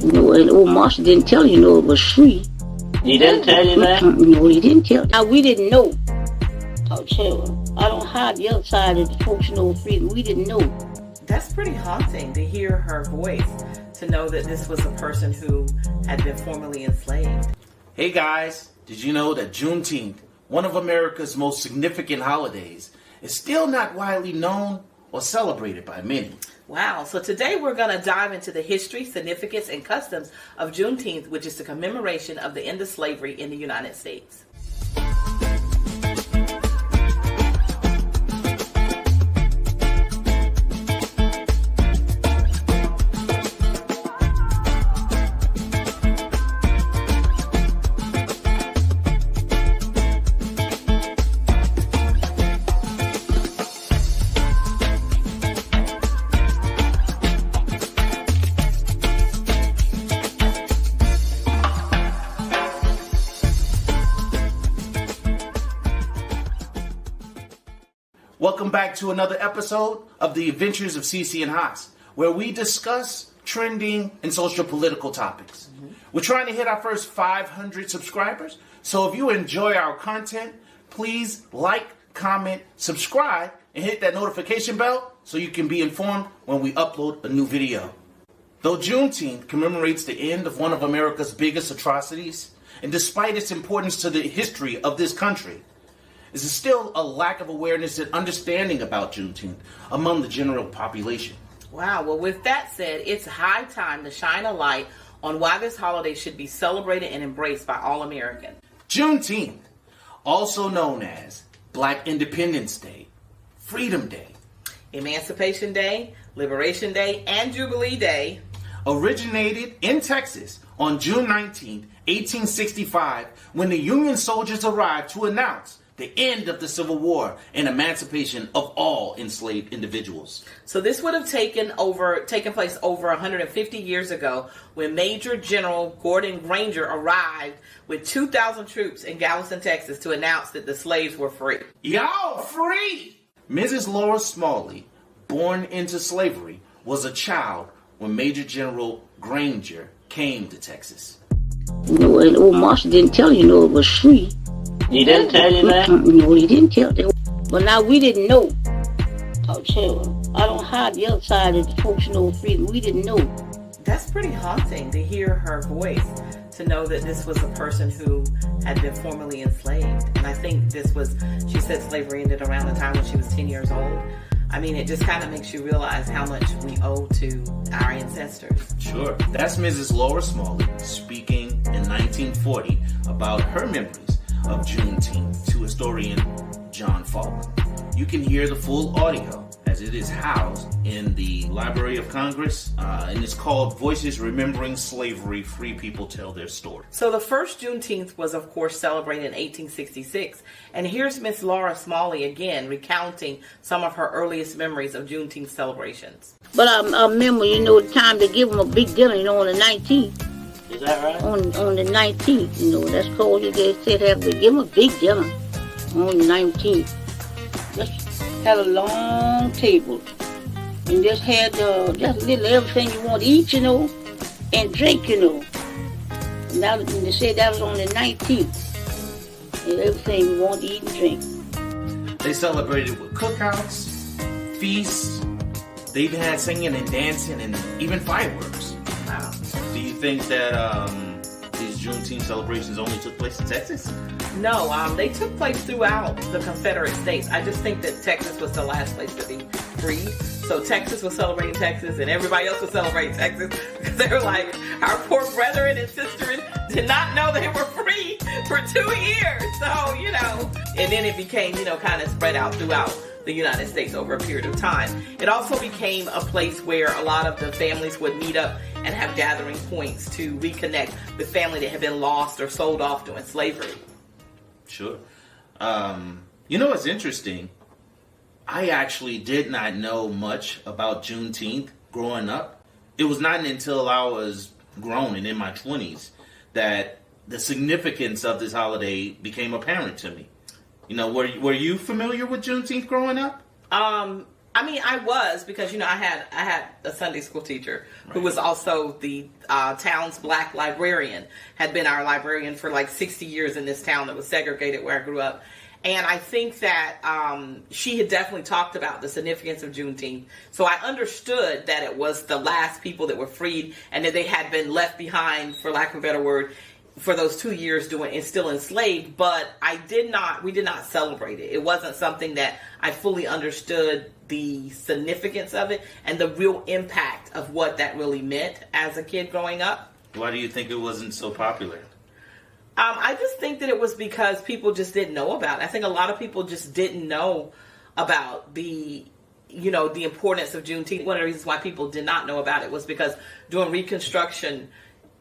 And old Marshall didn't tell you, it was free. He didn't tell you that? No, he didn't tell. Now, we didn't know. I'll tell you. I don't hide the other side of the folks freedom. We didn't know. That's pretty haunting to hear her voice, to know that this was a person who had been formerly enslaved. Hey guys, did you know that Juneteenth, one of America's most significant holidays, is still not widely known or celebrated by many? Wow, so today we're going to dive into the history, significance, and customs of Juneteenth, which is the commemoration of the end of slavery in the United States. Welcome back to another episode of The Adventures of Cece and Haas, where we discuss trending and social political topics. We're trying to hit our first 500 subscribers, so if you enjoy our content, please like, comment, subscribe, and hit that notification bell so you can be informed when we upload a new video. Though Juneteenth commemorates the end of one of America's biggest atrocities, and despite its importance to the history of this country, there's still a lack of awareness and understanding about Juneteenth among the general population. Wow, well, with that said, it's high time to shine a light on why this holiday should be celebrated and embraced by all Americans. Juneteenth, also known as Black Independence Day, Freedom Day, Emancipation Day, Liberation Day, and Jubilee Day, originated in Texas on June 19, 1865, when the Union soldiers arrived to announce the end of the Civil War and emancipation of all enslaved individuals. So this would have taken place over 150 years ago, when Major General Gordon Granger arrived with 2,000 troops in Galveston, Texas, to announce that the slaves were free. Y'all free! Mrs. Laura Smalley, born into slavery, was a child when Major General Granger came to Texas. And old Marshall didn't tell you, it was free. He didn't tell you that? No, he didn't tell you. But now we didn't know. I'll tell you. I don't hide the other side of the folks freedom. We didn't know. That's pretty haunting to hear her voice, to know that this was a person who had been formerly enslaved. And I think she said slavery ended around the time when she was 10 years old. I mean, it just kind of makes you realize how much we owe to our ancestors. Sure. That's Mrs. Laura Smalley speaking in 1940 about her memories of Juneteenth to historian John Falk. You can hear the full audio as it is housed in the Library of Congress, and it's called Voices Remembering Slavery, Free People Tell Their Story. So the first Juneteenth was, of course, celebrated in 1866, and here's Miss Laura Smalley again recounting some of her earliest memories of Juneteenth celebrations. But I remember, the time to give them a big dinner, on the 19th. Is that right? On the 19th, that's called, they said give them a big dinner on the 19th. Just had a long table and just had just little everything you want to eat, and drink, And they said that was on the 19th. And everything you want to eat and drink. They celebrated with cookouts, feasts. They even had singing and dancing and even fireworks. Wow. Do you think that these Juneteenth celebrations only took place in Texas? No, they took place throughout the Confederate States. I just think that Texas was the last place to be free. So Texas was celebrating Texas, and everybody else was celebrating Texas, because they were like, our poor brethren and sisters did not know they were free for 2 years. So, and then it became, kind of spread out throughout the United States over a period of time. It also became a place where a lot of the families would meet up and have gathering points to reconnect with family that had been lost or sold off during slavery. Sure. It's interesting. I actually did not know much about Juneteenth growing up. It was not until I was grown and in my 20s that the significance of this holiday became apparent to me. Were you familiar with Juneteenth growing up? I mean, I was, because, you know, I had a Sunday school teacher who was also the town's black librarian, had been our librarian for like 60 years in this town that was segregated where I grew up. And I think that she had definitely talked about the significance of Juneteenth. So I understood that it was the last people that were freed and that they had been left behind, for lack of a better word, for those 2 years doing and still enslaved. But we did not celebrate it. It wasn't something that I fully understood the significance of it and the real impact of what that really meant as a kid growing up. Why do you think it wasn't so popular? I just think that it was because people just didn't know about it. I think a lot of people just didn't know about the importance of Juneteenth. One of the reasons why people did not know about it was because during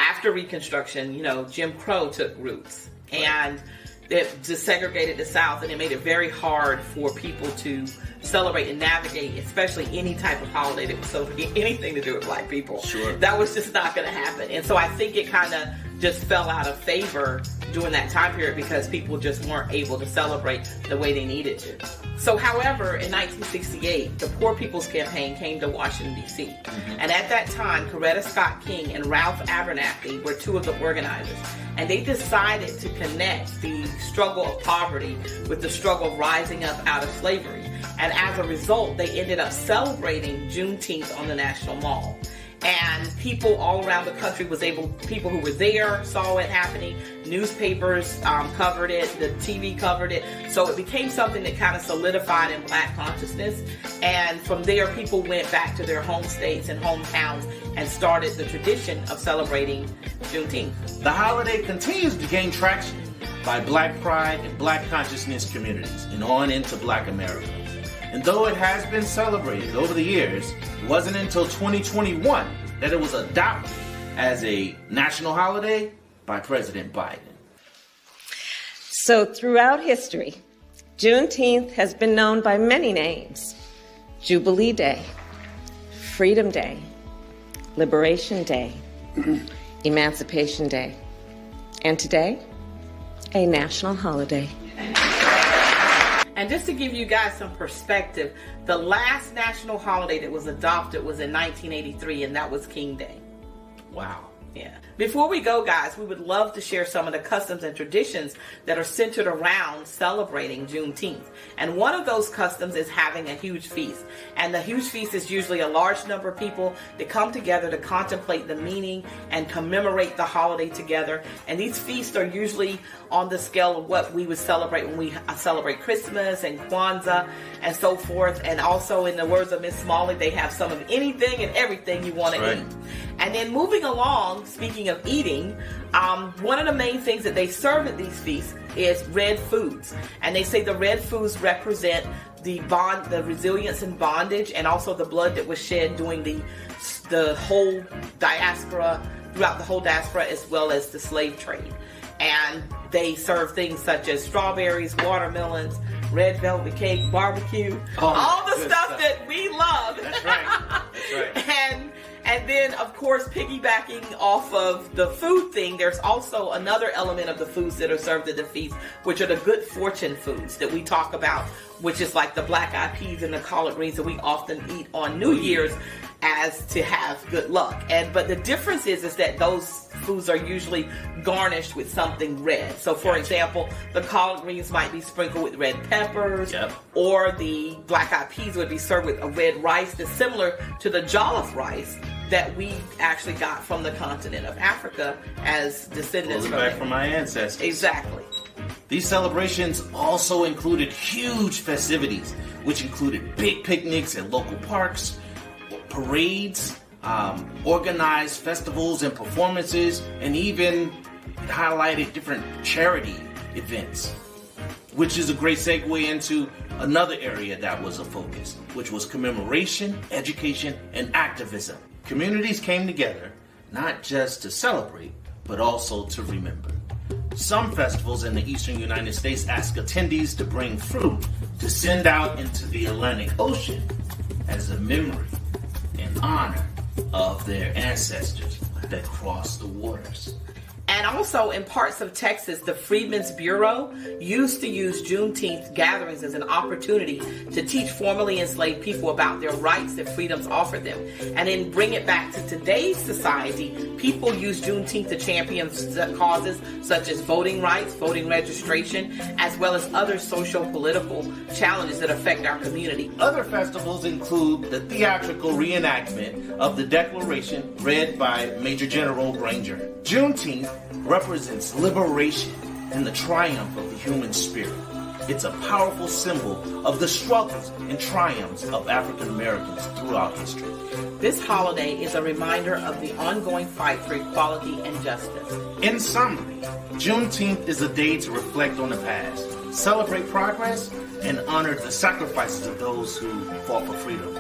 after Reconstruction, Jim Crow took roots. Right. And it desegregated the South, and it made it very hard for people to celebrate and navigate, especially any type of holiday that was celebrating anything to do with black people. Sure. That was just not going to happen. And so I think it kind of just fell out of favor during that time period because people just weren't able to celebrate the way they needed to. So, however, in 1968, the Poor People's Campaign came to Washington, D.C. Mm-hmm. And at that time, Coretta Scott King and Ralph Abernathy were two of the organizers. And they decided to connect the struggle of poverty with the struggle of rising up out of slavery. And as a result, they ended up celebrating Juneteenth on the National Mall. And people all around the country people who were there saw it happening. Newspapers covered it, the TV covered it. So it became something that kind of solidified in black consciousness. And from there, people went back to their home states and hometowns and started the tradition of celebrating Juneteenth. The holiday continues to gain traction by black pride and black consciousness communities and on into black America. And though it has been celebrated over the years, it wasn't until 2021 that it was adopted as a national holiday by President Biden. So throughout history, Juneteenth has been known by many names: Jubilee Day, Freedom Day, Liberation Day, Emancipation Day, and today, a national holiday. And just to give you guys some perspective, the last national holiday that was adopted was in 1983, and that was King Day. Wow. Yeah. Before we go, guys, we would love to share some of the customs and traditions that are centered around celebrating Juneteenth. And one of those customs is having a huge feast. And the huge feast is usually a large number of people that come together to contemplate the meaning and commemorate the holiday together. And these feasts are usually on the scale of what we would celebrate when we celebrate Christmas and Kwanzaa and so forth. And also, in the words of Miss Smalley, they have some of anything and everything you want to eat. And then moving along, speaking of eating, one of the main things that they serve at these feasts is red foods. And they say the red foods represent the resilience and bondage, and also the blood that was shed during the whole diaspora, throughout the whole diaspora, as well as the slave trade. And they serve things such as strawberries, watermelons, red velvet cake, barbecue, all the stuff that we love. That's right. That's right. And then, of course, piggybacking off of the food thing, there's also another element of the foods that are served at the feast, which are the good fortune foods that we talk about, which is like the black-eyed peas and the collard greens that we often eat on New Year's as to have good luck. But the difference is that those foods are usually garnished with something red. So, for example, the collard greens might be sprinkled with red peppers, or the black-eyed peas would be served with a red rice that's similar to the jollof rice that we actually got from the continent of Africa as descendants from my ancestors. Exactly. These celebrations also included huge festivities, which included big picnics at local parks, parades, organized festivals and performances, and even highlighted different charity events, which is a great segue into another area that was a focus, which was commemoration, education, and activism. Communities came together not just to celebrate, but also to remember. Some festivals in the eastern United States ask attendees to bring fruit to send out into the Atlantic Ocean as a memory and honor of their ancestors that crossed the waters. And also in parts of Texas, the Freedmen's Bureau used to use Juneteenth gatherings as an opportunity to teach formerly enslaved people about their rights and freedoms offered them. And then bring it back to today's society, people use Juneteenth to champion causes such as voting rights, voting registration, as well as other social political challenges that affect our community. Other festivals include the theatrical reenactment of the Declaration read by Major General Granger. Juneteenth represents liberation and the triumph of the human spirit. It's a powerful symbol of the struggles and triumphs of African Americans throughout history. This holiday is a reminder of the ongoing fight for equality and justice. In summary, Juneteenth is a day to reflect on the past, celebrate progress, and honor the sacrifices of those who fought for freedom.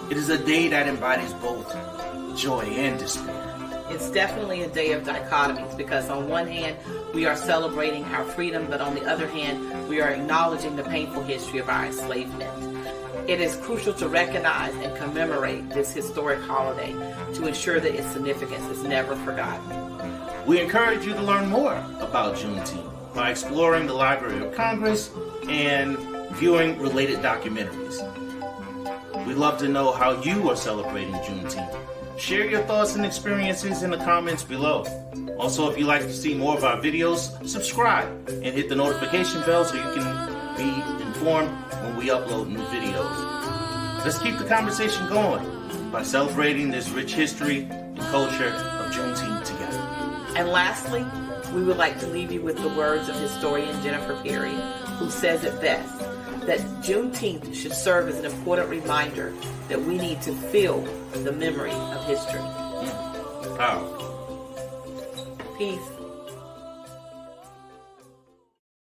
It is a day that embodies both joy and despair. It's definitely a day of dichotomies because on one hand, we are celebrating our freedom, but on the other hand, we are acknowledging the painful history of our enslavement. It is crucial to recognize and commemorate this historic holiday to ensure that its significance is never forgotten. We encourage you to learn more about Juneteenth by exploring the Library of Congress and viewing related documentaries. We'd love to know how you are celebrating Juneteenth. Share your thoughts and experiences in the comments below. Also, if you'd like to see more of our videos, subscribe and hit the notification bell so you can be informed when we upload new videos. Let's keep the conversation going by celebrating this rich history and culture of Juneteenth together. And lastly, we would like to leave you with the words of historian Jennifer Perry, who says it best, that Juneteenth should serve as an important reminder that we need to feel the memory of history. Powerful. Peace.